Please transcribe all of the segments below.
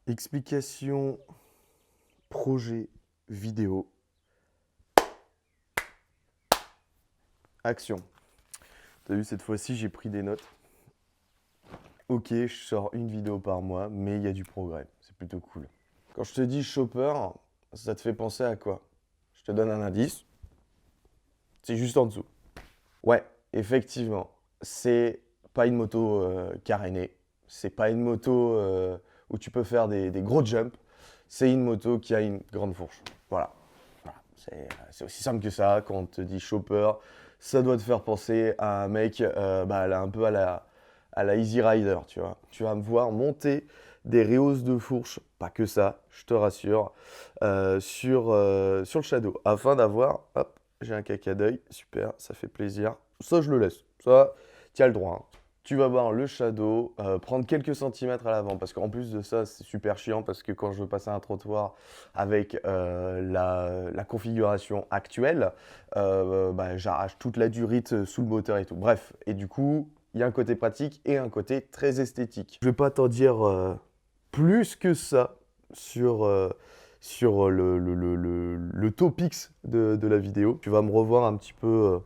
Explication, projet, vidéo, action. T'as vu, cette fois-ci, j'ai pris des notes. Ok, je sors une vidéo par mois, mais il y a du progrès. C'est plutôt cool. Quand je te dis chopper, ça te fait penser à quoi? Je te donne un indice. C'est juste en dessous. Ouais, effectivement. C'est pas une moto carénée. C'est pas une moto où tu peux faire des gros jumps. C'est une moto qui a une grande fourche. Voilà. Voilà. C'est aussi simple que ça. Quand on te dit chopper, ça doit te faire penser à un mec un peu à la Easy Rider, tu vois. Tu vas me voir monter des rehausses de fourche, pas que ça, je te rassure, sur le Shadow, afin d'avoir, hop, j'ai un caca d'œil, super, ça fait plaisir. Ça, je le laisse. Ça, tu as le droit, hein. Tu vas voir le Shadow, prendre quelques centimètres à l'avant, parce qu'en plus de ça, c'est super chiant, parce que quand je veux passer un trottoir avec la configuration actuelle, j'arrache toute la durite sous le moteur et tout. Bref, et du coup, il y a un côté pratique et un côté très esthétique. Je vais pas t'en dire plus que ça sur le topics de la vidéo. Tu vas me revoir un petit peu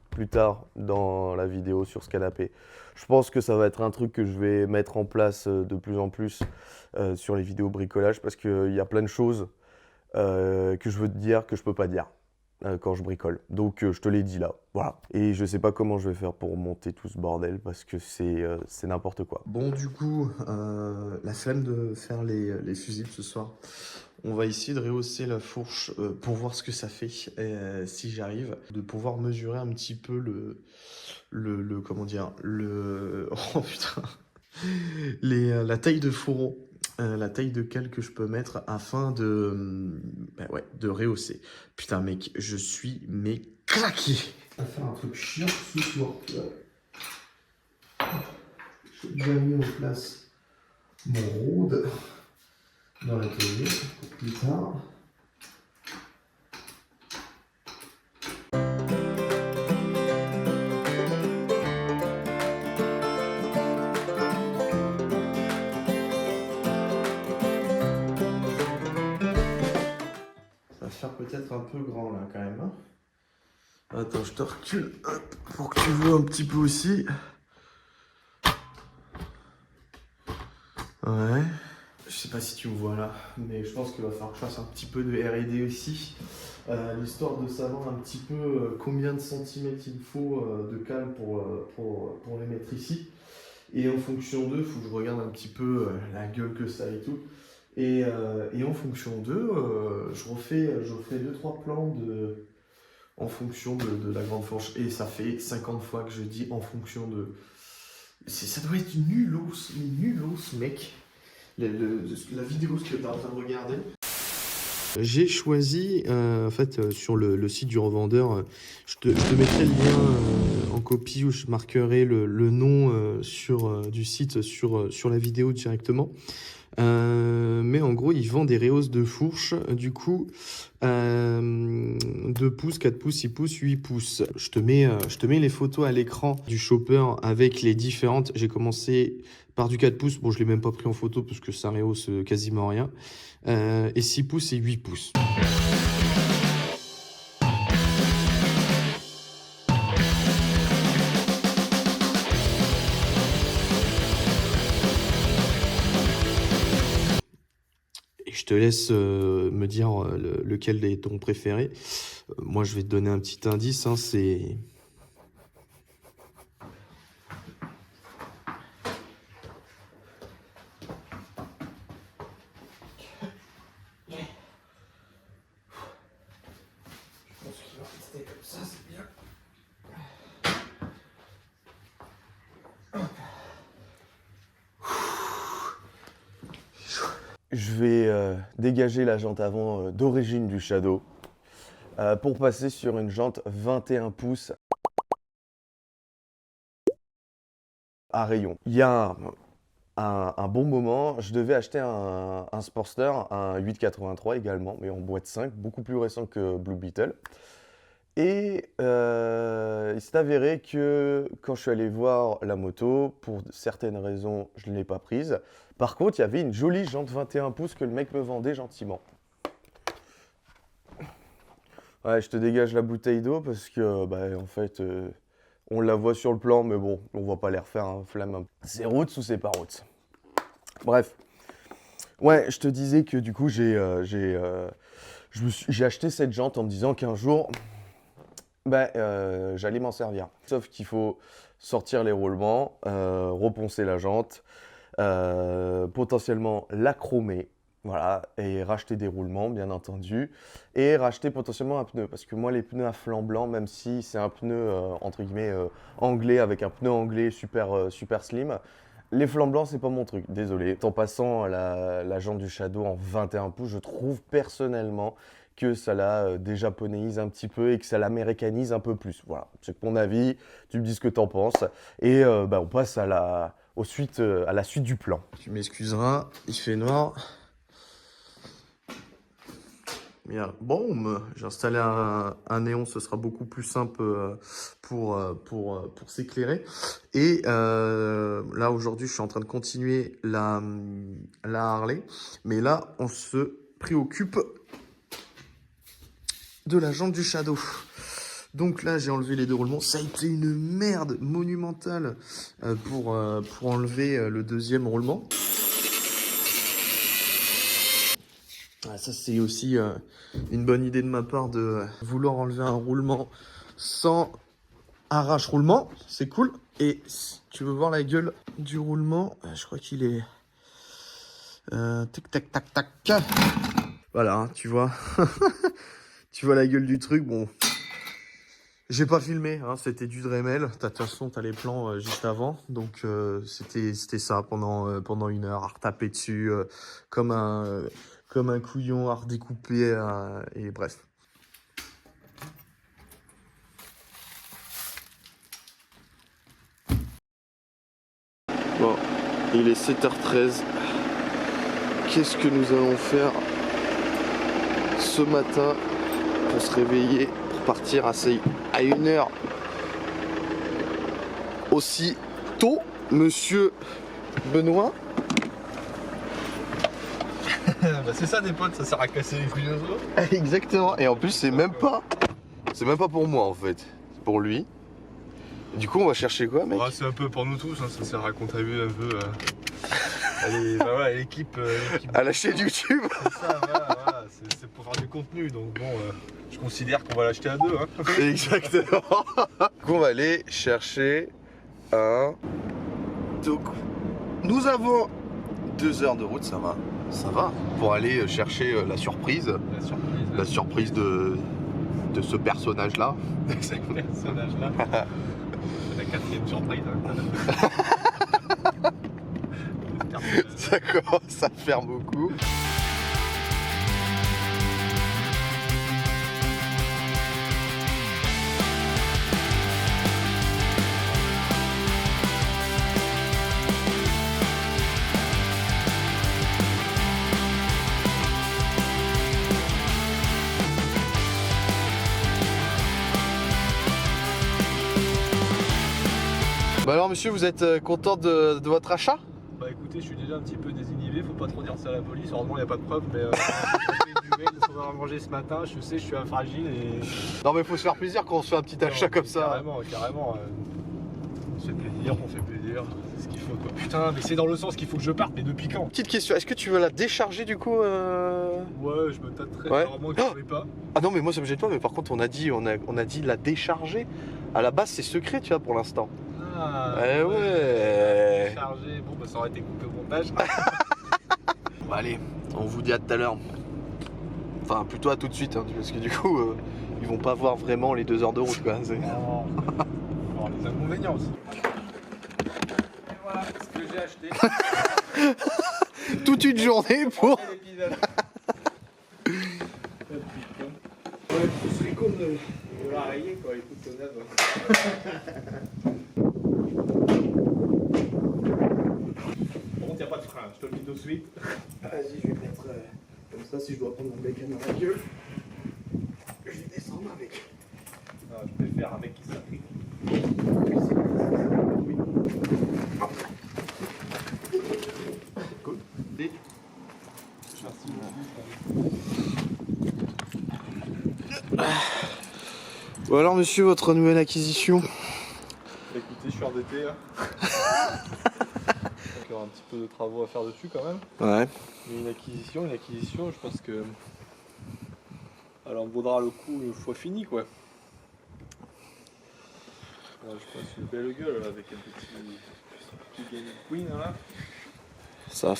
plus tard dans la vidéo sur ce canapé. Je pense que ça va être un truc que je vais mettre en place de plus en plus sur les vidéos bricolage parce qu'il y a plein de choses que je veux te dire que je peux pas dire quand je bricole. Donc je te l'ai dit là, voilà. Et je sais pas comment je vais faire pour monter tout ce bordel parce que c'est n'importe quoi. Bon, du coup, la flemme de faire les fusibles ce soir. On va essayer de rehausser la fourche pour voir ce que ça fait, si j'arrive, de pouvoir mesurer un petit peu comment dire, oh putain, la taille de fourreau, la taille de cale que je peux mettre afin de rehausser. Putain, mec, je suis, mais claqué. On va faire un truc chiant ce soir, tu vois. J'ai déjà mis en place mon rôde dans l'atelier pour plus tard. Ça va faire peut-être un peu grand là quand même, hein. Attends, je te recule hop, pour que tu vois un petit peu aussi. Ouais. Je sais pas si tu me vois là, mais je pense qu'il va falloir que je fasse un petit peu de R&D aussi. L'histoire de savoir un petit peu combien de centimètres il faut de cale pour les mettre ici. Et en fonction d'eux, il faut que je regarde un petit peu la gueule que ça a et tout. Et en fonction d'eux, je refais 2-3 plans en fonction de la grande fourche. Et ça fait 50 fois que je dis en fonction de. Ça doit être nulos, mais nulos, mec. La vidéo que tu es en train de regarder. J'ai choisi, sur le site du revendeur, je te mettrai le lien en copie où je marquerai le nom du site sur la vidéo directement. Mais en gros, ils vendent des rehausses de fourche, du coup, 2 pouces, 4 pouces, 6 pouces, 8 pouces. Je te mets les photos à l'écran du chopper avec les différentes. J'ai commencé par du 4 pouces, bon, je ne l'ai même pas pris en photo parce que ça rehausse quasiment rien. Et 6 pouces et 8 pouces. Et je te laisse me dire lequel est ton préféré. Moi, je vais te donner un petit indice, hein, c'est... Je pense qu'il va rester comme ça, c'est bien. Je vais dégager la jante avant d'origine du Shadow pour passer sur une jante 21 pouces à rayon. Il y a un bon moment, je devais acheter un Sportster, un 883 également, mais en boîte 5, beaucoup plus récent que Blue Beetle. Et il s'est avéré que quand je suis allé voir la moto, pour certaines raisons, je ne l'ai pas prise, Par contre, il y avait une jolie jante 21 pouces que le mec me vendait gentiment. Ouais, je te dégage la bouteille d'eau parce que, bah, en fait, on la voit sur le plan, mais bon, on va pas les refaire, hein, flamme. C'est roots ou c'est pas roots? Bref. Ouais, je te disais que du coup, j'ai acheté cette jante en me disant qu'un jour, j'allais m'en servir. Sauf qu'il faut sortir les roulements, reponcer la jante, potentiellement la chromer, voilà, et racheter des roulements, bien entendu, et racheter potentiellement un pneu, parce que moi, les pneus à flanc blanc, même si c'est un pneu, entre guillemets, anglais, avec un pneu anglais super slim, les flancs blancs, c'est pas mon truc, désolé. En passant la jante du Shadow en 21 pouces, je trouve personnellement que ça la déjaponéise un petit peu et que ça l'américanise un peu plus. Voilà, c'est mon avis, tu me dis ce que t'en penses. Et on passe à la suite du plan. Tu m'excuseras, il fait noir. Bien, boum, j'ai installé un néon, ce sera beaucoup plus simple pour s'éclairer. Et là, aujourd'hui, je suis en train de continuer la Harley. Mais là, on se préoccupe de la jante du Shadow. Donc là, j'ai enlevé les deux roulements. Ça a été une merde monumentale pour enlever le deuxième roulement. Ah, ça, c'est aussi une bonne idée de ma part de vouloir enlever un roulement sans arrache-roulement. C'est cool. Et si tu veux voir la gueule du roulement, je crois qu'il est... tac, tac, tac, tac. Voilà, hein, tu vois. Tu vois la gueule du truc. Bon, j'ai pas filmé, hein, c'était du Dremel. De toute façon, t'as les plans juste avant. Donc, c'était ça pendant une heure, à retaper dessus comme un couillon, à redécouper. Et bref. Bon, il est 7h13. Qu'est-ce que nous allons faire ce matin pour se réveiller, pour partir à une heure aussi tôt, monsieur Benoît? Bah c'est ça des potes, ça sert à casser les couilles aux autres. Exactement, et en plus c'est même pas pour moi en fait, c'est pour lui. Du coup on va chercher quoi, mec? Ouais, c'est un peu pour nous tous, hein, ça sert à contribuer un peu à l'équipe. À la chaîne YouTube. C'est ça, voilà, c'est pour faire du contenu, donc bon, je considère qu'on va l'acheter à deux. Hein. Exactement. Du coup on va aller chercher un... Donc nous avons 2 heures de route, ça va, pour aller chercher la surprise. La surprise de ce personnage-là. De ce personnage-là. La 4e surprise. Hein. Ça commence à faire beaucoup. Bah alors monsieur, vous êtes content de votre achat? Bah écoutez, je suis déjà un petit peu désinhibé, faut pas trop dire ça à la police, heureusement il n'y a pas de preuves, mais sans avoir mangé ce matin, je sais, je suis fragile et... Non mais faut se faire plaisir quand on se fait un petit achat comme ça. Carrément, on se fait plaisir, c'est ce qu'il faut quoi. Putain, mais c'est dans le sens qu'il faut que je parte, mais depuis quand? Petite question, est-ce que tu veux la décharger du coup Ouais, je me tâterais, ouais. vraiment que je ne pas. Ah non mais moi ça me gêne pas, mais par contre on a dit la décharger. À la base c'est secret tu vois pour l'instant. Ah, ouais. Chargé. Bon bah ça aurait été coupé au montage. Bon allez, on vous dit à tout à l'heure. Enfin plutôt à tout de suite, hein, parce que du coup ils vont pas voir vraiment les 2 heures de route quoi. Oh. Alors, les inconvénients aussi. Et voilà ce que j'ai acheté. Toute une journée pour... Ouais, je suis con de la rayer quoi, écoute ton œuvre. Par contre, y'a pas de frein, je te le dis tout de suite. Vas-y, je vais mettre comme ça si je dois prendre mon bacon dans la gueule. Je vais descendre avec. Ah, je préfère un mec qui s'applique. Cool. Bon alors monsieur, votre nouvelle acquisition? Écoutez, je suis endetté là. Donc il y aura un petit peu de travaux à faire dessus quand même. Ouais. Mais une acquisition, je pense que elle en vaudra le coup une fois fini quoi. Ouais, je pense une belle gueule là, avec un petit Game Queen là. Ça va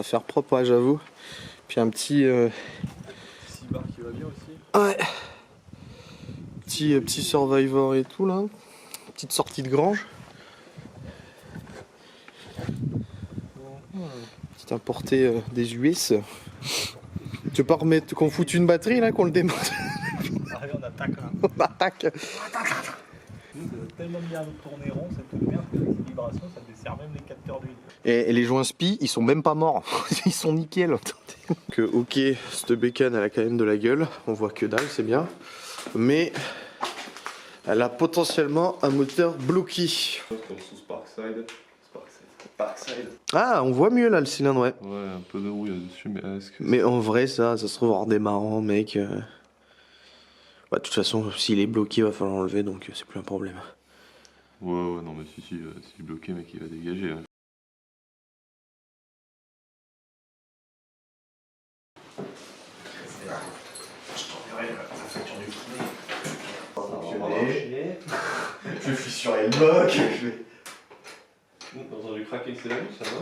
faire propre, ouais, j'avoue. Puis un petit... Petit bar qui va bien aussi. Ouais. Petit Survivor et tout là. Petite sortie de grange. Petite importée des US. Tu veux pas remettre qu'on foute une batterie là, qu'on le démonte? Allez, on attaque là. On attaque. Ça va tellement bien tourner rond cette merde que les vibrations ça dessert même les capteurs d'huile. Et les joints spi, ils sont même pas morts. Ils sont nickel. Que ok, cette bécane elle a quand même de la gueule. On voit que dalle, c'est bien. Mais elle a potentiellement un moteur bloqué. Comme sous Sparkside. Ah, on voit mieux là le cylindre, ouais. Ouais, un peu de rouille là-dessus, mais est-ce que. Mais en vrai, ça se trouve hors démarrant, mec. Ouais, de toute façon, s'il est bloqué, il va falloir l'enlever, donc c'est plus un problème. Ouais, non, mais si, s'il est bloqué, mec, il va dégager. Hein. Je t'enverrai la facture du fournier. Je vais fissurer le bloc. Je vais... T'as entendu craquer c'est la nuit, ça va?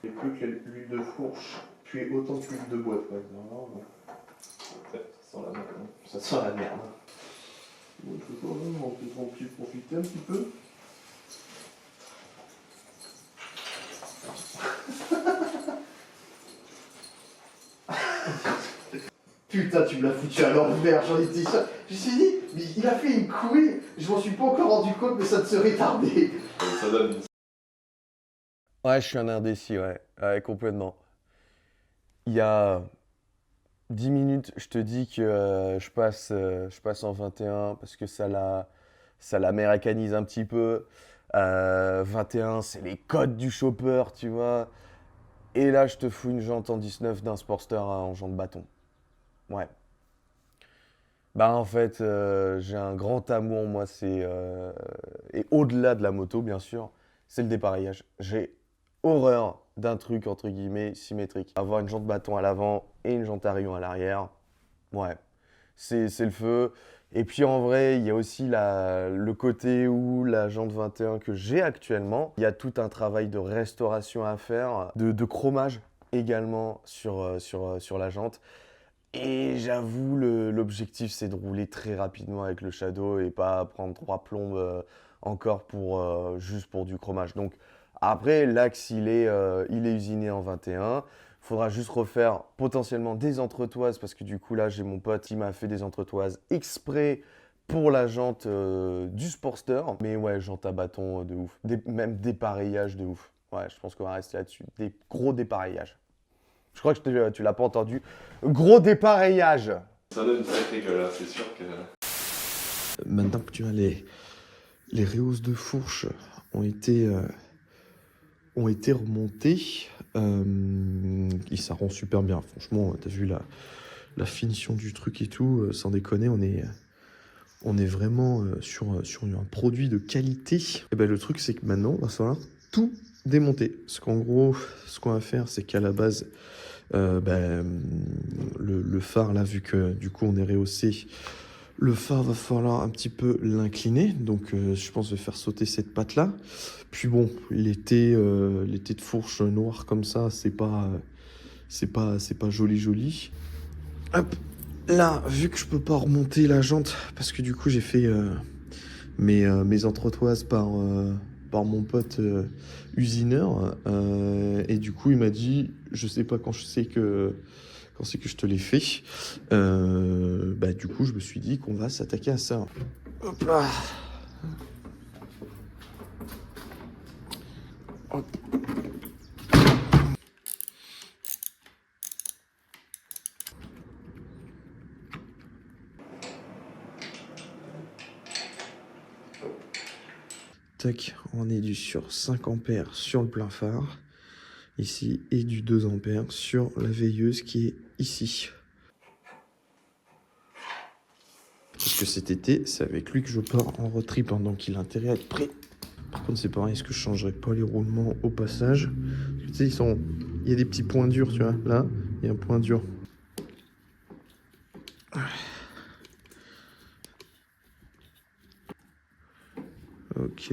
Il n'y a plus que l'huile de fourche, puis autant que l'huile de boîte, quoi. Ça sent la merde. Hein. Ça sent la merde. Bon, je peux quand même en profiter un petit peu. Putain, tu me l'as foutu à l'envers, j'en étais sûr. Je me suis dit, mais il a fait une couille, je m'en suis pas encore rendu compte, mais ça ne serait tardé. Ça donne. Ouais, je suis un indécis, ouais, complètement. Il y a 10 minutes, je te dis que je passe en 21 parce que ça l'américanise un petit peu. 21, c'est les codes du chopper, tu vois. Et là, je te fous une jante en 19 d'un Sportster en jante bâton. Ouais. Bah en fait, j'ai un grand amour, moi, et au-delà de la moto, bien sûr, c'est le dépareillage. J'ai horreur d'un truc, entre guillemets, symétrique. Avoir une jante bâton à l'avant et une jante à rayon à l'arrière, ouais, c'est le feu. Et puis en vrai, il y a aussi le côté où la jante 21 que j'ai actuellement, il y a tout un travail de restauration à faire, de chromage également sur la jante. Et j'avoue, l'objectif, c'est de rouler très rapidement avec le Shadow et pas prendre 3 plombes encore juste pour du chromage. Donc après, l'axe, il est usiné en 21. Il faudra juste refaire potentiellement des entretoises parce que du coup, là, j'ai mon pote qui m'a fait des entretoises exprès pour la jante du Sportster. Mais ouais, jante à bâton de ouf. Même dépareillage de ouf. Ouais, je pense qu'on va rester là-dessus. Des gros dépareillages. Je crois que tu l'as pas entendu. Gros dépareillage. Ça donne une sacrée gueule là, c'est sûr que. Maintenant que tu as les rehausses de fourche ont été remontées, et ça rend super bien. Franchement, t'as vu la finition du truc et tout, sans déconner, on est vraiment sur un produit de qualité. Et ben le truc, c'est que maintenant, il va falloir tout démonter. Parce qu'en gros, ce qu'on va faire, c'est qu'à la base, le phare, là, vu que du coup, on est rehaussé, le phare va falloir un petit peu l'incliner. Donc, je pense que je vais faire sauter cette patte-là. Puis bon, l'été de fourche noire comme ça, c'est pas joli. Hop, là, vu que je peux pas remonter la jante, parce que du coup, j'ai fait mes entretoises par mon pote usineur, et du coup il m'a dit, je sais pas quand c'est que je te l'ai fait, du coup je me suis dit qu'on va s'attaquer à ça. Hop là. Hop. Tac, on est sur 5 ampères sur le plein phare, ici, et du 2 ampères sur la veilleuse qui est ici. Parce que cet été, c'est avec lui que je pars en road trip, hein, donc il a intérêt à être prêt. Par contre, c'est pareil, est-ce que je changerais pas les roulements au passage? Tu sais, il y a des petits points durs, tu vois. Là, il y a un point dur. Ok.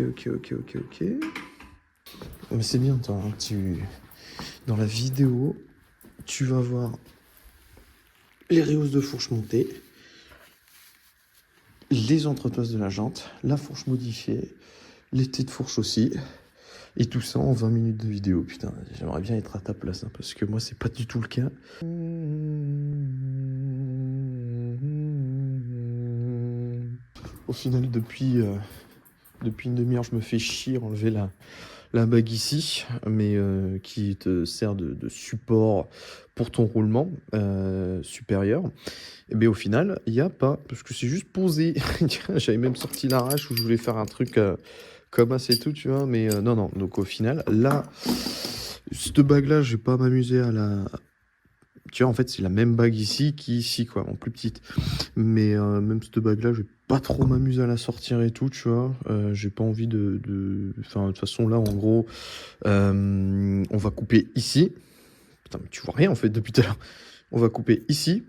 Mais c'est bien, toi, hein, dans la vidéo, tu vas voir les rehausses de fourche montées, les entretoises de la jante, la fourche modifiée, les têtes de fourche aussi, et tout ça en 20 minutes de vidéo. Putain, j'aimerais bien être à ta place, hein, parce que moi, c'est pas du tout le cas. Au final, depuis une demi-heure, je me fais chier à enlever la bague ici, mais qui te sert de support pour ton roulement supérieur. Et bien au final, il n'y a pas, parce que c'est juste posé. J'avais même sorti l'arrache où je voulais faire un truc comme ça et tout, tu vois, mais non. Donc au final, là, cette bague-là, je vais pas m'amuser à la... Tu vois, en fait, c'est la même bague ici qui ici, quoi, en plus petite. Mais même cette bague-là, je vais pas trop m'amuser à la sortir et tout, tu vois. J'ai pas envie Enfin, de toute façon, là, en gros, on va couper ici. Putain, mais tu vois rien, en fait, depuis tout à l'heure. On va couper ici.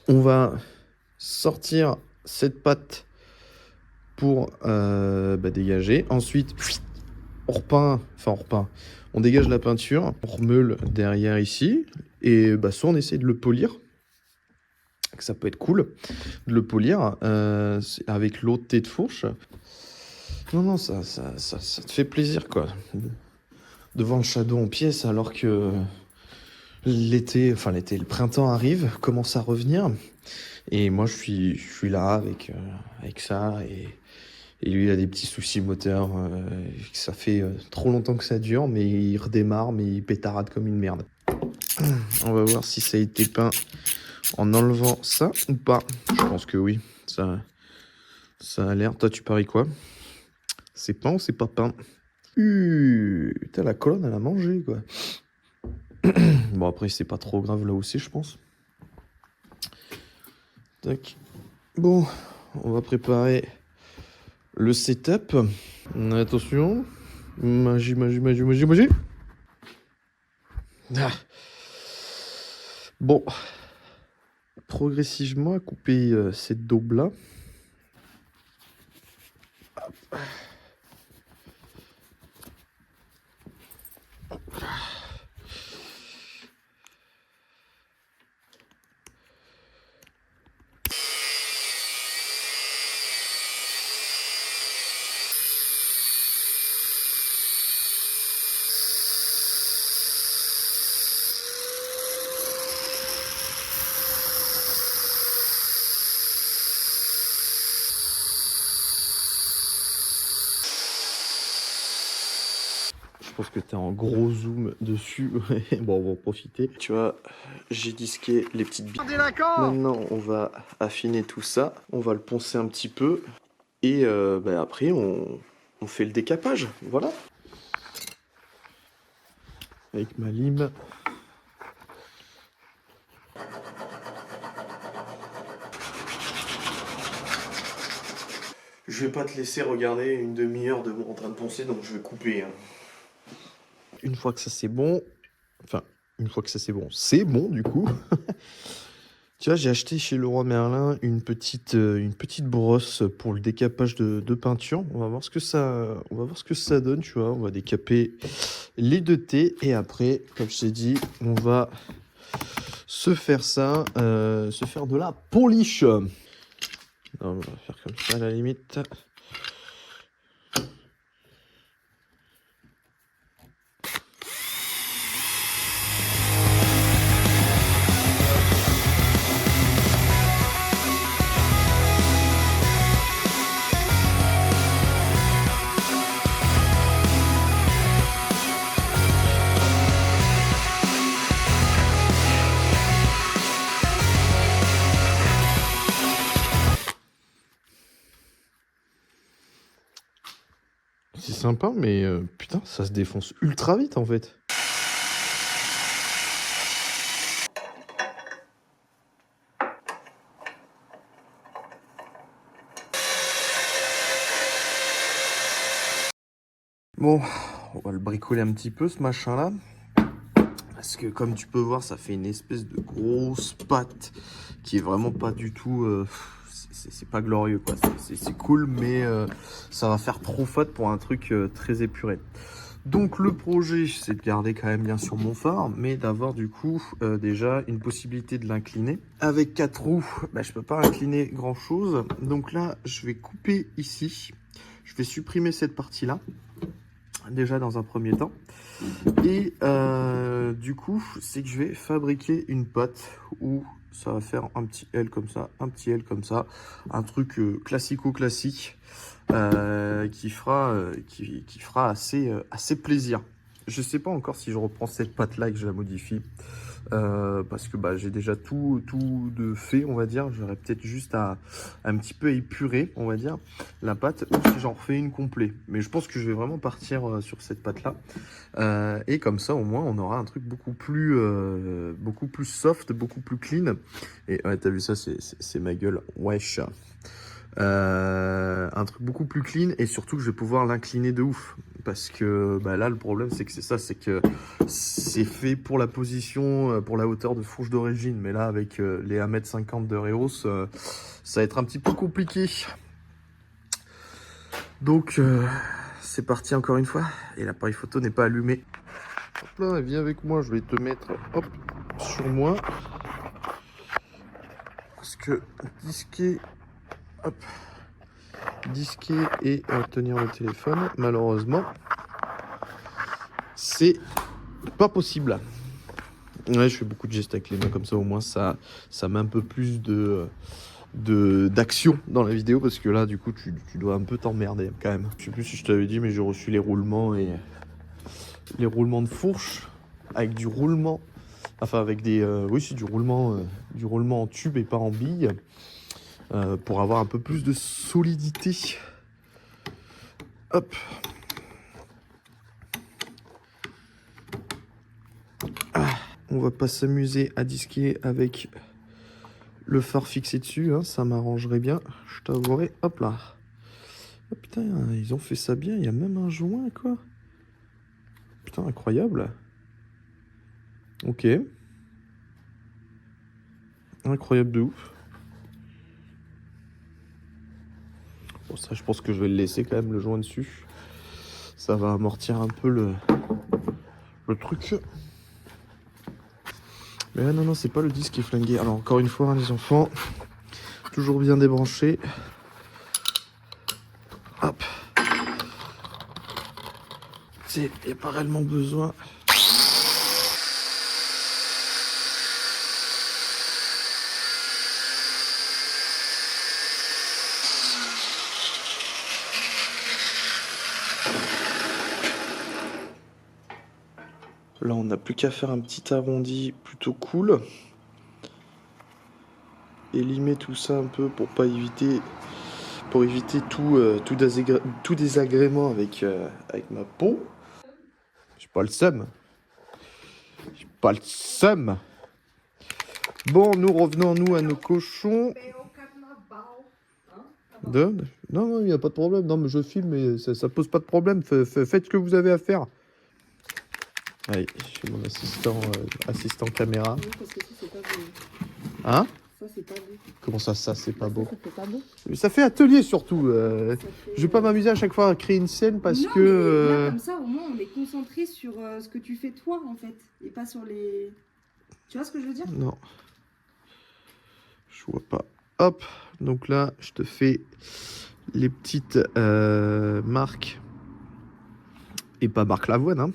On va sortir cette patte pour dégager. Ensuite, on repeint. On dégage la peinture. On remeule derrière ici. Et soit on essaie de le polir. Que ça peut être cool de le polir avec l'autre tête de fourche. Non, ça te fait plaisir, quoi. Devant le shadow en pièces, alors que le printemps arrive, commence à revenir. Et moi, je suis là avec ça. Et lui, il a des petits soucis moteurs. Ça fait trop longtemps que ça dure, mais il redémarre, mais il pétarade comme une merde. On va voir si ça a été peint en enlevant ça ou pas. Je pense que oui. Ça a l'air. Toi, tu paries quoi? C'est peint ou c'est pas peint? Putain, la colonne, elle a mangé, quoi. Bon, après, c'est pas trop grave là aussi, je pense. Tac. Bon, on va préparer le setup. Attention. Magie. Ah. Bon. Progressivement à couper cette daube-là. Je pense que tu es en gros zoom dessus. Bon, on va en profiter. Tu vois, j'ai disqué les petites billes. Maintenant, on va affiner tout ça. On va le poncer un petit peu. Et après, on fait le décapage. Voilà. Avec ma lime. Je vais pas te laisser regarder une demi-heure de moi en train de poncer, donc je vais couper. Hein. Une fois que ça c'est bon, c'est bon du coup. Tu vois, j'ai acheté chez Leroy Merlin une petite brosse pour le décapage de peinture. On va voir ce que ça donne, tu vois. On va décaper les deux T et après, comme je t'ai dit, on va se faire de la polish. Non, on va faire comme ça à la limite. sympa, mais putain, ça se défonce ultra vite en fait. Bon, on va le bricoler un petit peu ce machin-là. Parce que comme tu peux voir, ça fait une espèce de grosse pâte qui est vraiment pas du tout... c'est pas glorieux quoi. C'est cool, mais ça va faire trop fat pour un truc très épuré. Donc le projet, c'est de garder quand même bien sûr mon phare, mais d'avoir du coup déjà une possibilité de l'incliner. Avec 4 roues, bah, je peux pas incliner grand chose. Donc là, je vais couper ici. Je vais supprimer cette partie-là, déjà dans un premier temps. Et du coup, c'est que je vais fabriquer une patte où ça va faire un petit L comme ça, un petit L comme ça. Un truc classico-classique qui fera assez plaisir. Je sais pas encore si je reprends cette patte-là et que je la modifie. Parce que bah, j'ai déjà tout de fait, on va dire. J'aurais peut-être juste à un petit peu épurer, on va dire, la pâte, ou si j'en refais une complète. Mais je pense que je vais vraiment partir sur cette pâte-là. Et comme ça, au moins, on aura un truc beaucoup plus soft, beaucoup plus clean. Et ouais, t'as vu ça, c'est ma gueule. Wesh. Un truc beaucoup plus clean et surtout que je vais pouvoir l'incliner de ouf parce que bah là le problème c'est que c'est fait pour la position, pour la hauteur de fourche d'origine, mais là avec les 1,50 m de Reos ça va être un petit peu compliqué. Donc c'est parti encore une fois et l'appareil photo n'est pas allumé. Hop là, viens avec moi, je vais te mettre hop sur moi parce que disquer et tenir le téléphone, malheureusement, c'est pas possible. Ouais, je fais beaucoup de gestes avec les mains comme ça, au moins ça met un peu plus d'action dans la vidéo parce que là, du coup, tu dois un peu t'emmerder quand même. Je sais plus si je t'avais dit, mais j'ai reçu les roulements de fourche avec du roulement, enfin avec des, oui, c'est du roulement en tube et pas en bille. Pour avoir un peu plus de solidité. Hop. On va pas s'amuser à disquer avec le phare fixé dessus, hein, ça m'arrangerait bien, je t'avouerai. Hop là. Oh, putain, ils ont fait ça bien, il y a même un joint quoi. Putain, incroyable. Ok. Incroyable de ouf. Bon, ça, je pense que je vais le laisser quand même, le joint dessus. Ça va amortir un peu le truc. Mais non, c'est pas le disque qui est flingué. Alors, encore une fois, hein, les enfants, toujours bien débranché. Hop. Il n'y a pas réellement besoin. Là, on n'a plus qu'à faire un petit arrondi plutôt cool. Et limer tout ça un peu pour éviter tout désagrément avec ma peau. J'ai pas le seum. Bon, nous revenons à nos cochons. Non, il n'y a pas de problème. Non, mais je filme et ça pose pas de problème. Faites ce que vous avez à faire. Allez, je suis mon assistant caméra. Oui, parce que ça, c'est pas beau. Hein? Ça, c'est pas beau. Comment ça c'est pas beau? Ça fait pas beau. Ça fait atelier surtout. Fait... Je vais pas m'amuser à chaque fois à créer une scène parce non, que... Mais là, comme ça, au moins, on est concentré sur ce que tu fais toi, en fait. Et pas sur les... Tu vois ce que je veux dire? Non. Je vois pas. Hop. Donc là, je te fais les petites marques. Et pas Marc Lavoine, hein.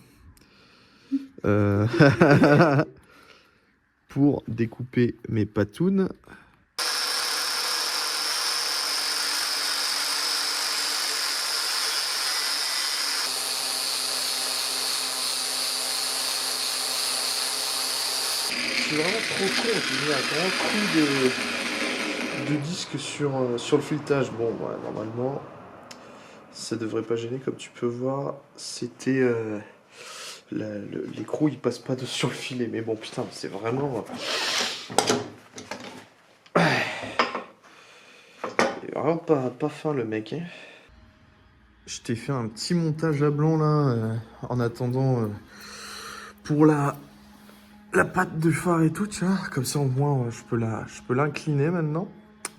Pour découper mes patounes. Je suis vraiment trop con, j'ai mis un grand coup de disque sur le filetage. Bon, ouais, normalement, ça devrait pas gêner. Comme tu peux voir, c'était... l'écrou il passe pas sur le filet. Mais bon, putain, c'est vraiment... Il est vraiment pas fin le mec. Hein. Je t'ai fait un petit montage à blanc là, en attendant pour la patte de phare et tout, tu vois. Comme ça au moins je peux l'incliner maintenant.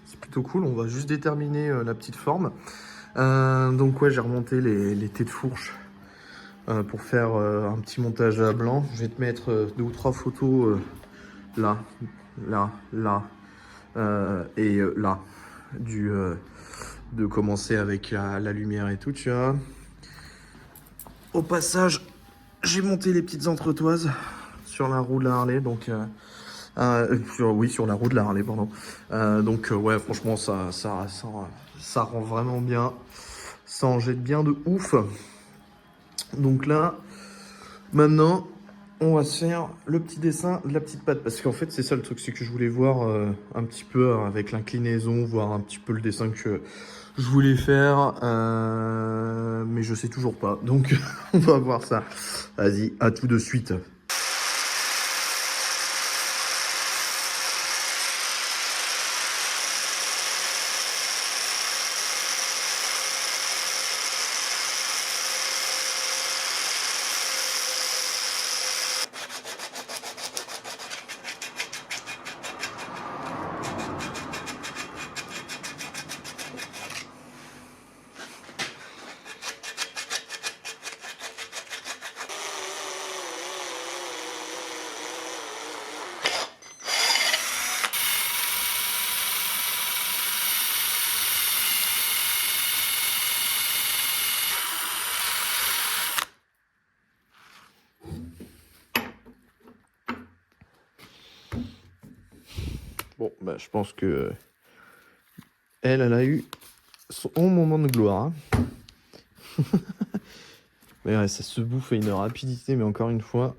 C'est plutôt cool, on va juste déterminer la petite forme. Donc ouais, j'ai remonté les têtes de fourche pour faire un petit montage à blanc. Je vais te mettre 2 ou 3 photos là, et là, de commencer avec la lumière et tout, tu vois. Au passage, j'ai monté les petites entretoises sur la roue de la Harley, donc sur la roue de la Harley, pardon. Donc ouais, franchement, ça rend vraiment bien, ça en jette bien de ouf. Donc là, maintenant, on va se faire le petit dessin de la petite patte, parce qu'en fait, c'est ça le truc, c'est que je voulais voir un petit peu avec l'inclinaison, voir un petit peu le dessin que je voulais faire, mais je sais toujours pas. Donc, on va voir ça. Vas-y, à tout de suite. Bon, bah, je pense que elle a eu son moment de gloire. Hein. Mais ouais, ça se bouffe à une rapidité, mais encore une fois,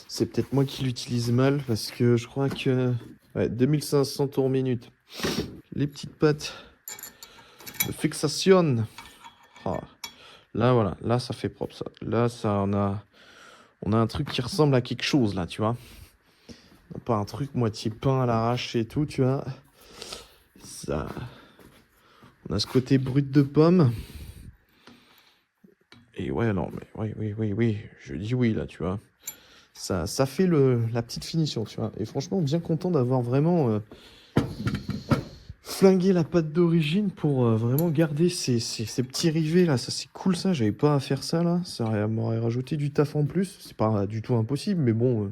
c'est peut-être moi qui l'utilise mal, parce que je crois que... Ouais, 2500 tours minute. Les petites pattes de fixation. Ah, là, voilà, là, ça fait propre, ça. Là, on a un truc qui ressemble à quelque chose, là, tu vois. Pas un truc moitié peint à l'arrache et tout, tu vois. Ça... On a ce côté brut de pomme. Et ouais, non, mais oui, je dis oui, là, tu vois. Ça fait la petite finition, tu vois. Et franchement, bien content d'avoir vraiment flingué la pâte d'origine pour vraiment garder ces petits rivets, là. Ça, c'est cool, ça. J'avais pas à faire ça, là. Ça m'aurait rajouté du taf en plus. C'est pas du tout impossible, mais bon...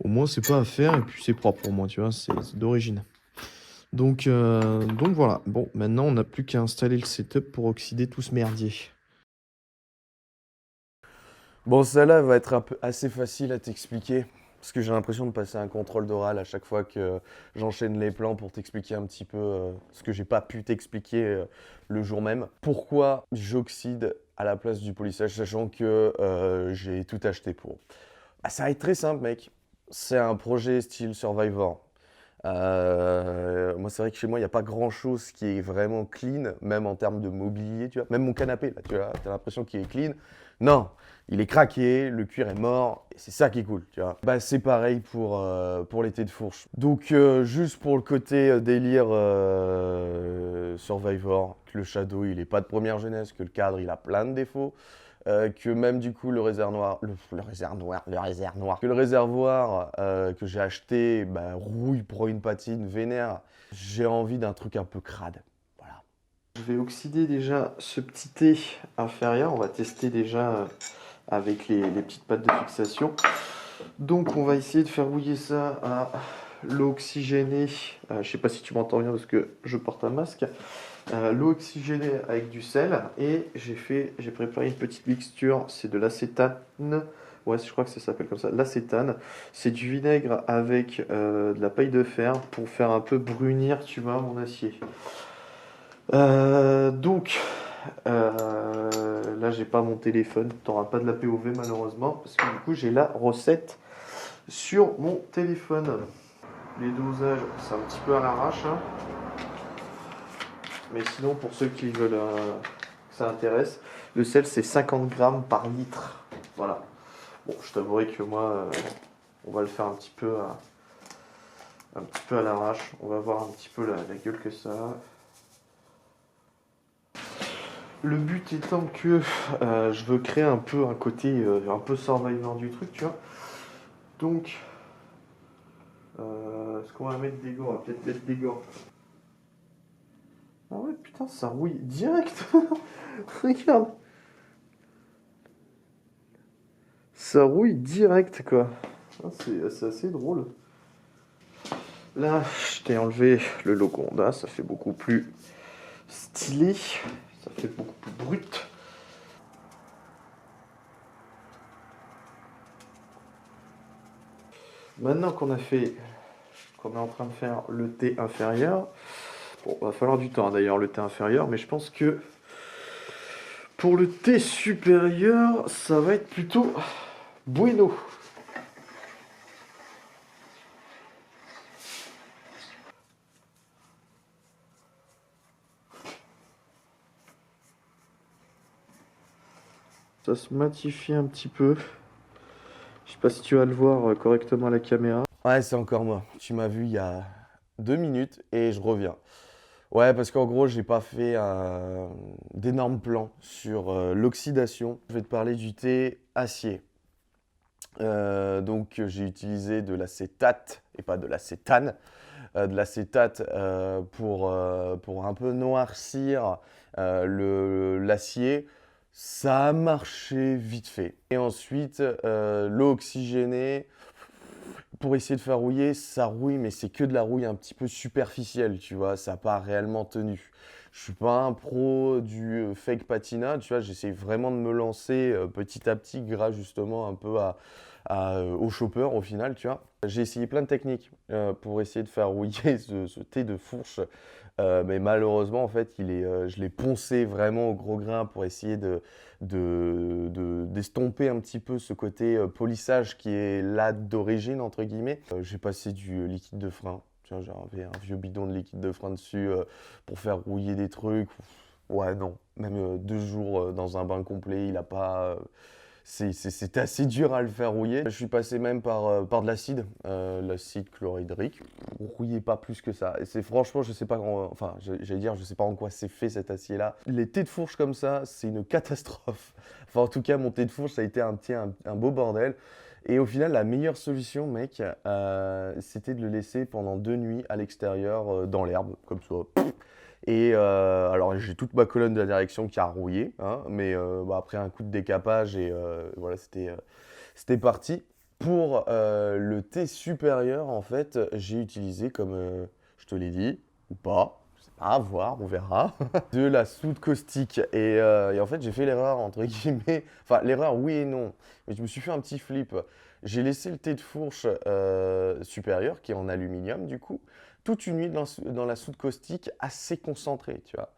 au moins, c'est pas à faire et puis c'est propre pour moi, tu vois, c'est d'origine. Donc voilà. Bon, maintenant, on n'a plus qu'à installer le setup pour oxyder tout ce merdier. Bon, celle-là va être assez facile à t'expliquer, parce que j'ai l'impression de passer un contrôle d'oral à chaque fois que j'enchaîne les plans pour t'expliquer un petit peu ce que j'ai pas pu t'expliquer le jour même. Pourquoi j'oxyde à la place du polissage, sachant que j'ai tout acheté pour. Bah, ça va être très simple, mec. C'est un projet style Survivor. Moi, c'est vrai que chez moi, il n'y a pas grand-chose qui est vraiment clean, même en termes de mobilier, tu vois. Même mon canapé, là, tu vois, t'as l'impression qu'il est clean. Non, il est craqué, le cuir est mort, et c'est ça qui est cool, tu vois. Bah, c'est pareil pour les têtes de fourche. Donc, juste pour le côté délire Survivor, que le Shadow, il est pas de première jeunesse, que le cadre, il a plein de défauts. Que même du coup le réservoir que j'ai acheté rouille pour une patine vénère. J'ai envie d'un truc un peu crade. Voilà. Je vais oxyder déjà ce petit thé inférieur. On va tester déjà avec les petites pattes de fixation. Donc on va essayer de faire bouillir ça à l'eau oxygénée. Je sais pas si tu m'entends bien parce que je porte un masque. L'eau oxygénée avec du sel et j'ai préparé une petite mixture, c'est de l'acétane, ouais je crois que ça s'appelle comme ça, l'acétane, c'est du vinaigre avec de la paille de fer pour faire un peu brunir, tu vois, mon acier. Donc là j'ai pas mon téléphone, t'auras pas de la POV malheureusement parce que du coup j'ai la recette sur mon téléphone. Les dosages c'est un petit peu à l'arrache, hein. Mais sinon, pour ceux qui veulent que ça intéresse. Le sel, c'est 50 grammes par litre. Voilà. Bon, je t'avouerai que moi, on va le faire un petit peu à l'arrache. On va voir un petit peu la gueule que ça a. Le but étant que je veux créer un peu un côté un peu Survivor du truc, tu vois. Donc, est-ce qu'on va mettre des gants? On va peut-être mettre des gants. Ah ouais, putain, ça rouille direct. Regarde. Ça rouille direct, quoi. Ah, c'est assez drôle. Là, je t'ai enlevé le logo Honda, ça fait beaucoup plus stylé. Ça fait beaucoup plus brut. Maintenant qu'on est en train de faire le T inférieur, bon, va falloir du temps d'ailleurs le T inférieur, mais je pense que pour le T supérieur, ça va être plutôt bueno. Ça se matifie un petit peu. Je sais pas si tu vas le voir correctement à la caméra. Ouais, c'est encore moi. Tu m'as vu il y a 2 minutes et je reviens. Ouais, parce qu'en gros, j'ai pas fait d'énormes plans sur l'oxydation. Je vais te parler du thé acier. Donc, j'ai utilisé de l'acétate et pas de l'acétane. De l'acétate pour un peu noircir l'acier. Ça a marché vite fait. Et ensuite, l'eau oxygénée, pour essayer de faire rouiller, ça rouille, mais c'est que de la rouille un petit peu superficielle, tu vois, ça n'a pas réellement tenu. Je suis pas un pro du fake patina, tu vois, j'essaie vraiment de me lancer petit à petit grâce justement un peu au chopper au final, tu vois. J'ai essayé plein de techniques pour essayer de faire rouiller ce thé de fourche, mais malheureusement, en fait, je l'ai poncé vraiment au gros grain pour essayer d'estomper un petit peu ce côté polissage qui est là d'origine, entre guillemets. J'ai passé du liquide de frein. Tiens, j'avais un vieux bidon de liquide de frein dessus pour faire rouiller des trucs. Ouais, non. Même 2 jours dans un bain complet, il a pas. C'était assez dur à le faire rouiller. Je suis passé même par de l'acide chlorhydrique. Rouillez pas plus que ça. Et c'est franchement, je sais pas, j'allais dire, je sais pas en quoi c'est fait cet acier-là. Les thés de fourche comme ça, c'est une catastrophe. Enfin, en tout cas, mon thé de fourche, ça a été un beau bordel. Et au final, la meilleure solution, mec, c'était de le laisser pendant 2 nuits à l'extérieur, dans l'herbe, comme ça. Et alors j'ai toute ma colonne de la direction qui a rouillé, hein, mais après un coup de décapage et voilà, c'était parti. Pour le thé supérieur, en fait, j'ai utilisé, comme je te l'ai dit, ou pas, je sais pas, à voir, on verra, de la soude caustique. Et en fait, j'ai fait l'erreur, entre guillemets, enfin l'erreur oui et non, mais je me suis fait un petit flip. J'ai laissé le thé de fourche supérieur, qui est en aluminium du coup, toute une nuit dans la soude caustique assez concentrée, tu vois.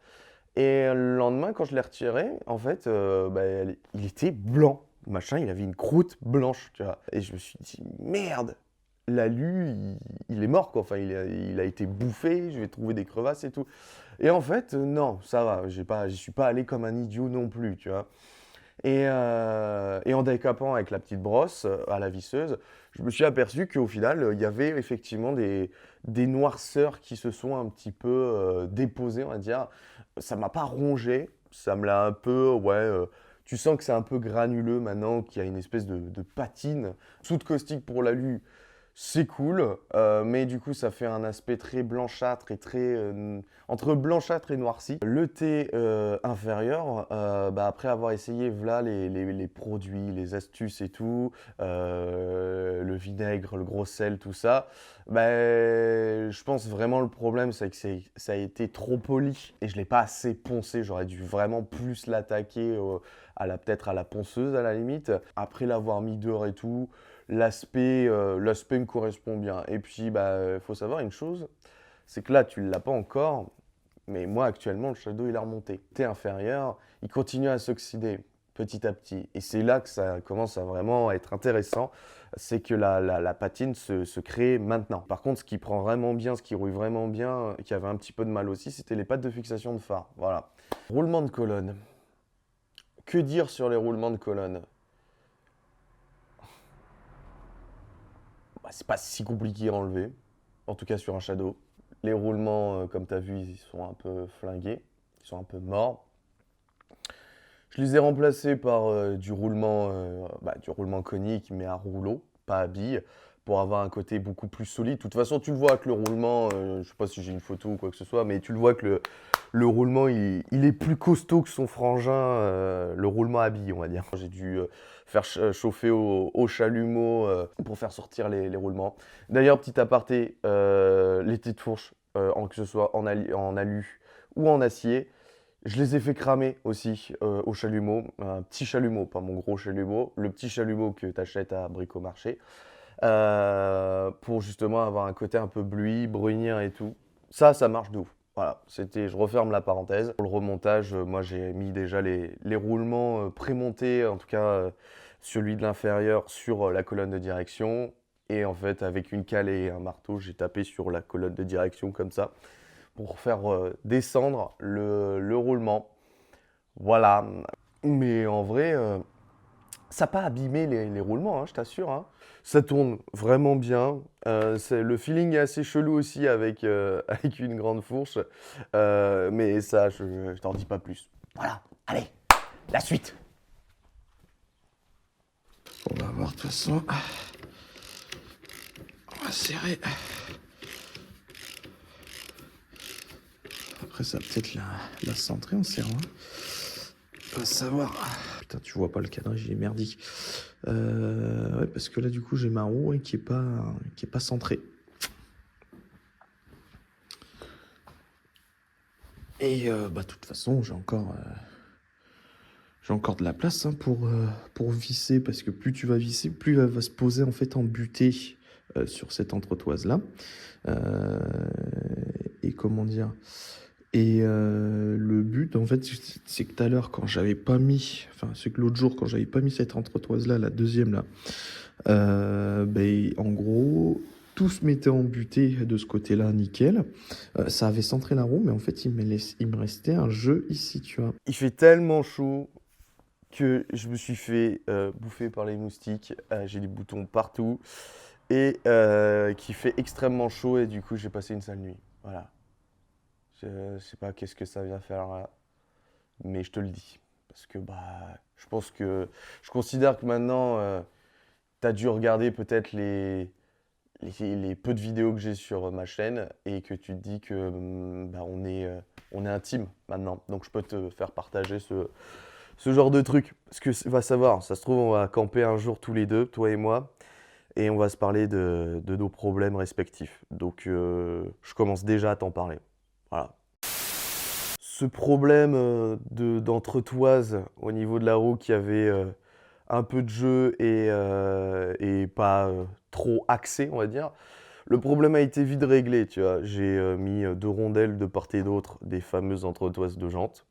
Et le lendemain, quand je l'ai retiré, en fait, il était blanc. Le machin, il avait une croûte blanche, tu vois. Et je me suis dit, merde, l'alu, il est mort, quoi. Enfin, il a été bouffé, je vais trouver des crevasses et tout. Et en fait, non, ça va, j'y suis pas allé comme un idiot non plus, tu vois. Et en décapant avec la petite brosse à la visseuse, je me suis aperçu qu'au final, il y avait effectivement des noirceurs qui se sont un petit peu déposées, on va dire. Ça m'a pas rongé, ça me l'a un peu, ouais, tu sens que c'est un peu granuleux maintenant, qu'il y a une espèce de patine. Soude caustique pour l'alu, c'est cool, mais du coup, ça fait un aspect très blanchâtre et très entre blanchâtre et noirci. Le thé inférieur, après avoir essayé voilà, les produits, les astuces et tout, le vinaigre, le gros sel, tout ça, je pense vraiment le problème, c'est que ça a été trop poli et je ne l'ai pas assez poncé. J'aurais dû vraiment plus l'attaquer peut-être à la ponceuse à la limite. Après l'avoir mis dehors et tout, l'aspect me correspond bien. Et puis, faut savoir une chose, c'est que là, tu ne l'as pas encore, mais moi, actuellement, le shadow, il est remonté. Le thé inférieur, il continue à s'oxyder petit à petit. Et c'est là que ça commence à vraiment être intéressant, c'est que la patine se crée maintenant. Par contre, ce qui prend vraiment bien, ce qui rouille vraiment bien, qui avait un petit peu de mal aussi, c'était les pattes de fixation de phare. Voilà. Roulement de colonne. que dire sur les roulements de colonne? Bah, c'est pas si compliqué à enlever, en tout cas sur un Shadow. Les roulements, comme tu as vu, ils sont un peu flingués, ils sont un peu morts. Je les ai remplacés par du roulement conique, mais à rouleau, pas à bille, pour avoir un côté beaucoup plus solide. De toute façon, tu le vois que le roulement, je sais pas si j'ai une photo ou quoi que ce soit, mais tu le vois que le roulement, il est plus costaud que son frangin, le roulement à bille, on va dire. J'ai dû faire chauffer au chalumeau pour faire sortir les roulements. D'ailleurs, petit aparté, les petites fourches, que ce soit en alu ou en acier, je les ai fait cramer aussi au chalumeau, un petit chalumeau, pas mon gros chalumeau, le petit chalumeau que tu achètes à Bricomarché, pour justement avoir un côté un peu bluy, brunir et tout. Ça marche de ouf. Voilà, je referme la parenthèse. Pour le remontage, moi j'ai mis déjà les roulements prémontés, en tout cas celui de l'inférieur sur la colonne de direction. Et en fait, avec une cale et un marteau, j'ai tapé sur la colonne de direction comme ça, pour faire descendre le roulement. Voilà. Mais en vrai, ça n'a pas abîmé les roulements, hein, je t'assure. Hein. Ça tourne vraiment bien. Le feeling est assez chelou aussi avec, avec une grande fourche. Mais ça, je t'en dis pas plus. Voilà. Allez, la suite. On va voir de toute façon. On va serrer. Après, ça va peut-être la centrer en serrant. On va savoir. Putain, tu vois pas le cadrage, il est merdique. Ouais, parce que là, du coup, j'ai ma roue qui est pas centrée. Et de toute façon, j'ai encore de la place hein, pour visser, parce que plus tu vas visser, plus elle va se poser en fait en butée sur cette entretoise-là. Et comment dire? Et le but, en fait, c'est que tout à l'heure, quand j'avais pas mis, enfin, c'est que l'autre jour, quand j'avais pas mis cette entretoise-là, la deuxième là, en gros, tout se mettait en butée de ce côté-là, nickel. Ça avait centré la roue, mais en fait, il me restait un jeu ici, tu vois. Il fait tellement chaud que je me suis fait bouffer par les moustiques. J'ai des boutons partout et qui fait extrêmement chaud et du coup, j'ai passé une sale nuit. Voilà. Je sais pas qu'est-ce que ça vient faire là, mais je te le dis. Parce que je considère que maintenant, tu as dû regarder peut-être les peu de vidéos que j'ai sur ma chaîne et que tu te dis que on est intime maintenant. Donc je peux te faire partager ce genre de truc. Parce que va savoir, ça se trouve, on va camper un jour tous les deux, toi et moi, et on va se parler de nos problèmes respectifs. Donc je commence déjà à t'en parler. Voilà. Ce problème d'entretoise au niveau de la roue qui avait un peu de jeu et pas trop axé, on va dire. Le problème a été vite réglé, tu vois. J'ai mis 2 rondelles de part et d'autre des fameuses entretoises de jantes.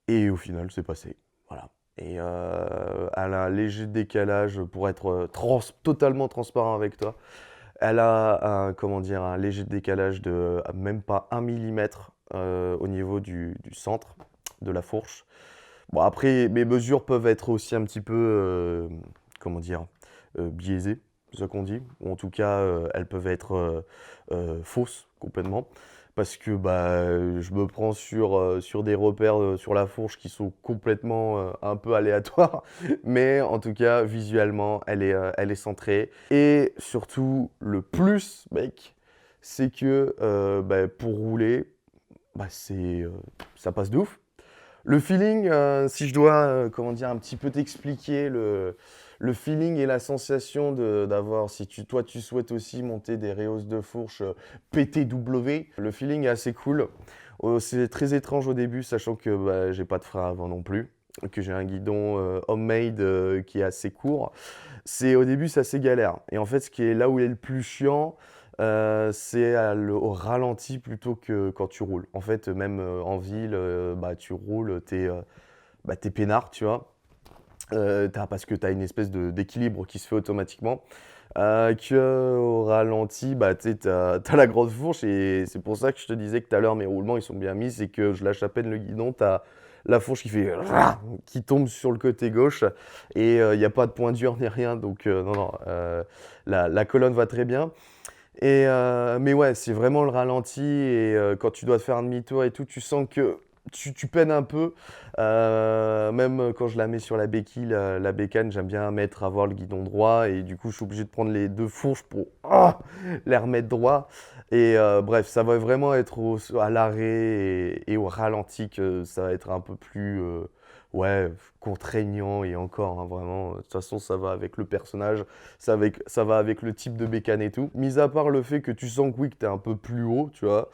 Et au final, c'est passé. Voilà. Et elle a un léger décalage, pour être totalement transparent avec toi. Elle a un léger décalage de même pas 1 millimètre au niveau du centre de la fourche. Bon, après, mes mesures peuvent être aussi un petit peu, biaisées, c'est ça qu'on dit. Ou en tout cas, elles peuvent être fausses complètement. Parce que je me prends sur des repères sur la fourche qui sont complètement un peu aléatoires. Mais en tout cas, visuellement, elle est centrée. Et surtout, le plus, mec, c'est que pour rouler, ça passe de ouf. Le feeling, si je dois un petit peu t'expliquer le feeling et la sensation d'avoir, si toi tu souhaites aussi monter des rehausses de fourche PTW, le feeling est assez cool. C'est très étrange au début, sachant que j'ai pas de frein avant non plus, que j'ai un guidon homemade qui est assez court. Au début, c'est assez galère. Et en fait, ce qui est là où il est le plus chiant, c'est au ralenti plutôt que quand tu roules. En fait, même en ville, tu roules, t'es peinard, tu vois. Parce que tu as une espèce d'équilibre qui se fait automatiquement. Qu'au ralenti, tu as la grande fourche et c'est pour ça que je te disais que tout à l'heure mes roulements ils sont bien mis, c'est que je lâche à peine le guidon, tu as la fourche qui fait qui tombe sur le côté gauche et il n'y a pas de point dur ni rien, donc non, non, la colonne va très bien. Et mais ouais, c'est vraiment le ralenti et quand tu dois te faire un demi-tour et tout, tu sens que tu peines un peu. Même quand je la mets sur la béquille, la bécane, j'aime bien avoir le guidon droit et du coup, je suis obligé de prendre les 2 fourches pour les remettre droit. Et bref, ça va vraiment être à l'arrêt et au ralenti que ça va être un peu plus ouais, contraignant et encore, hein, vraiment. De toute façon, ça va avec le personnage, ça va avec le type de bécane et tout. Mis à part le fait que tu sens que oui, que tu es un peu plus haut, tu vois,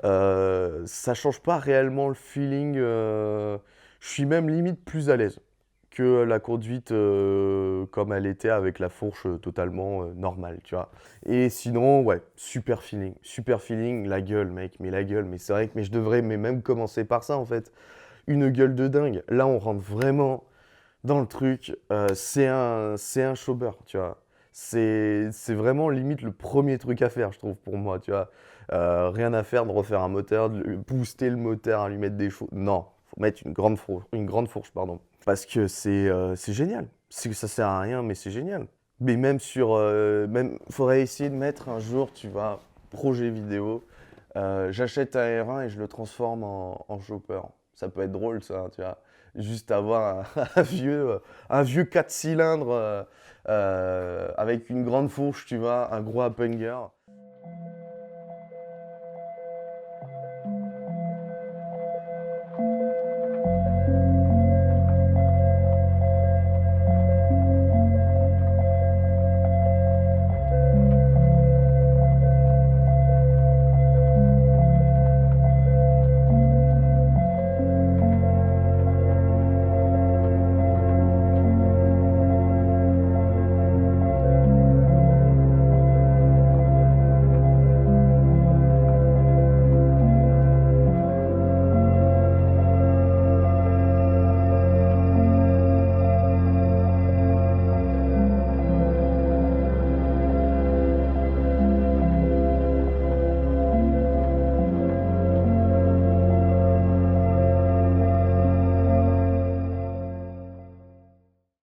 ça change pas réellement le feeling. Je suis même limite plus à l'aise que la conduite comme elle était avec la fourche totalement normale, tu vois. Et sinon, ouais, super feeling, la gueule, mec, mais la gueule, mais c'est vrai que mais je devrais mais même commencer par ça en fait. Une gueule de dingue. Là, on rentre vraiment dans le truc. C'est un chauber, tu vois. C'est vraiment limite le premier truc à faire, je trouve, pour moi, tu vois. Rien à faire de refaire un moteur, booster le moteur, à lui mettre des choses. Non, faut mettre une grande fourche, pardon. Parce que c'est génial. Ça sert à rien, mais c'est génial. Mais même même, faudrait essayer de mettre un jour, tu vois, projet vidéo. J'achète un R1 et je le transforme en chopper. Ça peut être drôle, ça, hein, tu vois. Juste avoir un vieux 4 cylindres avec une grande fourche, tu vois, un gros Hanger.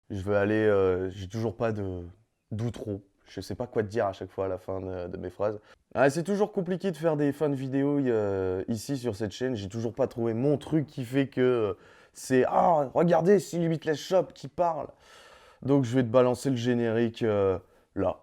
Je veux aller, j'ai toujours pas d'outro. Je sais pas quoi te dire à chaque fois à la fin de mes phrases. Ah, c'est toujours compliqué de faire des fins de vidéo ici sur cette chaîne. J'ai toujours pas trouvé mon truc qui fait que c'est ah regardez c'est Limitless Shop qui parle. Donc je vais te balancer le générique là.